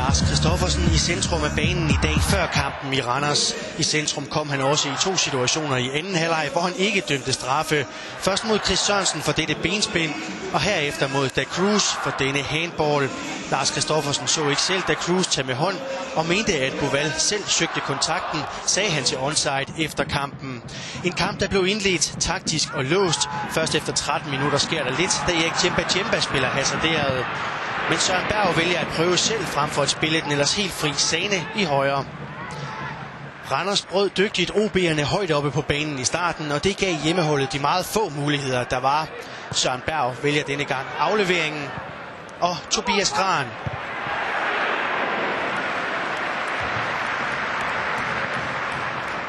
Lars Christoffersen i centrum af banen i dag før kampen i Randers. I centrum kom han også i 2 situationer i anden halvleg, hvor han ikke dømte straffe. Først mod Chris Sørensen for dette benspænd, og herefter mod Da Cruz for denne handball. Lars Christoffersen så ikke selv Da Cruz tage med hånd og mente, at Boval selv søgte kontakten, sagde han til Onside efter kampen. En kamp, der blev indledt taktisk og låst. Først efter 13 minutter sker der lidt, da Erik Djemba spiller hasarderet. Men Søren Berg vælger at prøve selv frem for at spille den ellers helt fri Sane i højre. Randers brød dygtigt OB'erne højt oppe på banen i starten, og det gav hjemmeholdet de meget få muligheder, der var. Søren Berg vælger denne gang afleveringen, og Tobias Gran.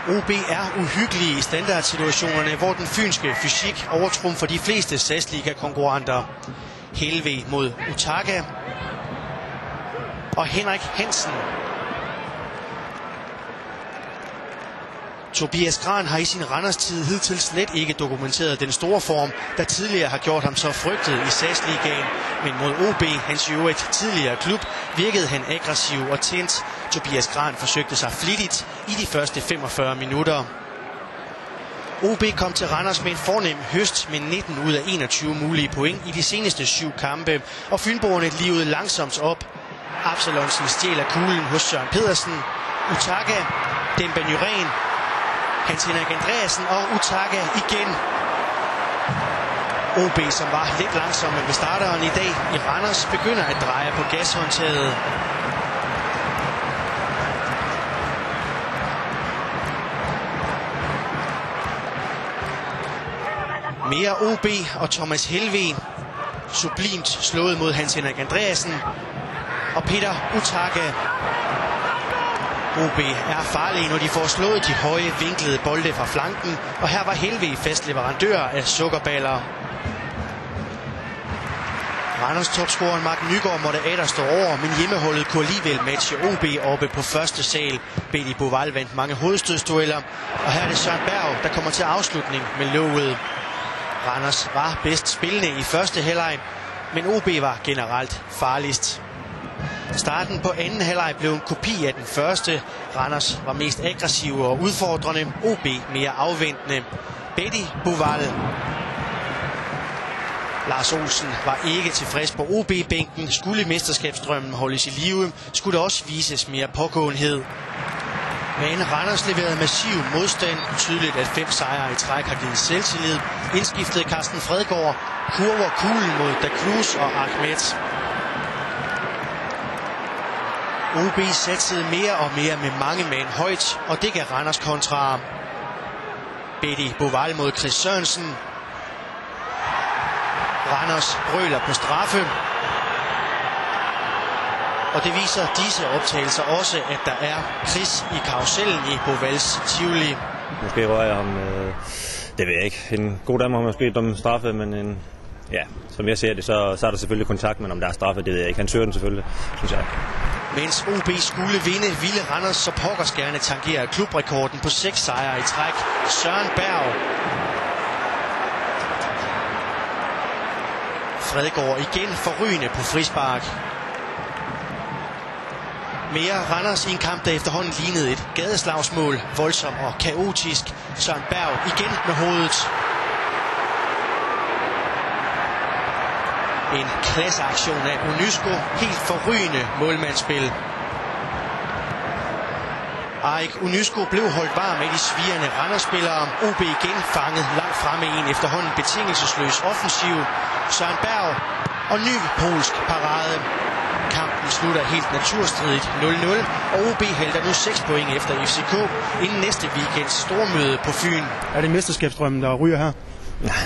OB er uhyggelige i standardsituationerne, hvor den fynske fysik overtrumfer de fleste SAS-liga-konkurrenter. Helve mod Utaka og Henrik Hansen. Tobias Gran har i sin Randers-tid hidtil slet ikke dokumenteret den store form, der tidligere har gjort ham så frygtet i SAS-ligaen. Men mod OB, hans øvrigt tidligere klub, virkede han aggressiv og tændt. Tobias Gran forsøgte sig flittigt i de første 45 minutter. OB kom til Randers med en fornem høst med 19 ud af 21 mulige point i de seneste 7 kampe, og fynboerne livede langsomt op. Absalonsen stjæler kuglen hos Søren Pedersen, Utaka, Demba Nyren, Hans Henrik Andreasen og Utaka igen. OB, som var lidt langsomme ved starteren i dag i Randers, begynder at dreje på gashåndtaget. Mere OB og Thomas Helve. Sublimt slået mod Hans Henrik Andreasen og Peter Utaka. OB er farlige, når de får slået de høje, vinklede bolde fra flanken, og her var Helve fast leverandør af sukkerballer. Randers topscoreren Mark Nygaard måtte atter stå over, men hjemmeholdet kunne alligevel matche OB oppe på første sal. Betty Boval vandt mange hovedstødsdueller, og her er det Søren Berg, der kommer til afslutning med låget. Randers var bedst spillende i første halvleg, men OB var generelt farligst. Starten på anden halvleg blev en kopi af den første. Randers var mest aggressive og udfordrende, OB mere afventende. Betty Boval. Lars Olsen var ikke tilfreds på OB-bænken. Skulle mesterskabsdrømmen holdes i live, skulle der også vises mere pågåenhed. Men Randers leverede massiv modstand. Tydeligt, at 5 sejre i træk har givet selvtillid. Indskiftede Carsten Fredgaard kurver kuglen mod Da Cruz og Ahmed. OB satsede mere og mere med mange mand højt, og det gav Randers kontra. Betty Boval mod Chris Sørensen. Randers brøler på straffe. Og det viser disse optagelser også, at der er Chris i karusellen i Bovals Tivoli. Måske rører jeg ham, det ved jeg ikke. En god dag må han måske dømme straffe, men ja, som jeg ser det, så er der selvfølgelig kontakt, men om der er straffe, det ved jeg ikke. Han søger den selvfølgelig, synes jeg. Mens OB skulle vinde, ville Randers så pokkers gerne tangere klubrekorden på 6 sejre i træk. Søren Berg. Fredgaard igen forrygende på frispark. Mere Randers i en kamp, der efterhånden lignede et gadeslagsmål. Voldsom og kaotisk. Søren Berg igen med hovedet. En klasseaktion af Unysko. Helt forrygende målmandsspil. Arik Unysko blev holdt varm af de svirrende Randers-spillere. OB igen fanget langt fremme i en efterhånden betingelsesløs offensiv. Søren Berg og ny polsk parade. Kampen slutter helt naturstridigt 0-0, og OB hælder nu 6 point efter FCK inden næste weekends stormøde på Fyn. Er det mesterskabsdrømmen, der ryger her?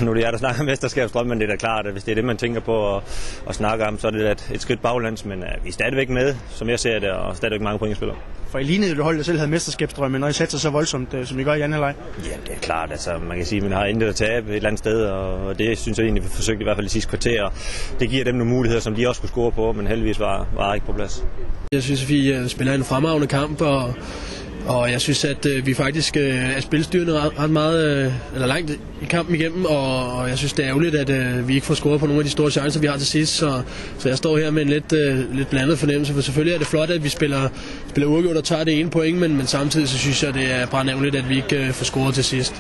Nu er det jeg, der snakker om mesterskabsdrømmen, men det er da klart, at hvis det er det, man tænker på at snakke om, så er det et skridt baglands, men vi er stadigvæk med, som jeg ser det, og stadigvæk mange pointspillere. For I lignede det hold, der selv havde mesterskabsdrømmen, når I satte sig så voldsomt, som I gør i anden halvleg? Ja, det er klart. Altså, man kan sige, at man har intet at tabe et eller andet sted, og det synes jeg egentlig, vi forsøgte i hvert fald i sidste kvarter. Det giver dem nogle muligheder, som de også kunne score på, men heldigvis var ikke på plads. Jeg synes, vi spiller en fremragende kamp, og Og jeg synes, at vi faktisk er spilstyrende ret meget, eller langt i kampen igennem, og jeg synes, det er ærgerligt, at vi ikke får scoret på nogle af de store chancer, vi har til sidst. Så jeg står her med en lidt blandet fornemmelse, for selvfølgelig er det flot, at vi spiller uafgjort og tager det ene point, men samtidig så synes jeg, det er brandærgerligt, at vi ikke får scoret til sidst.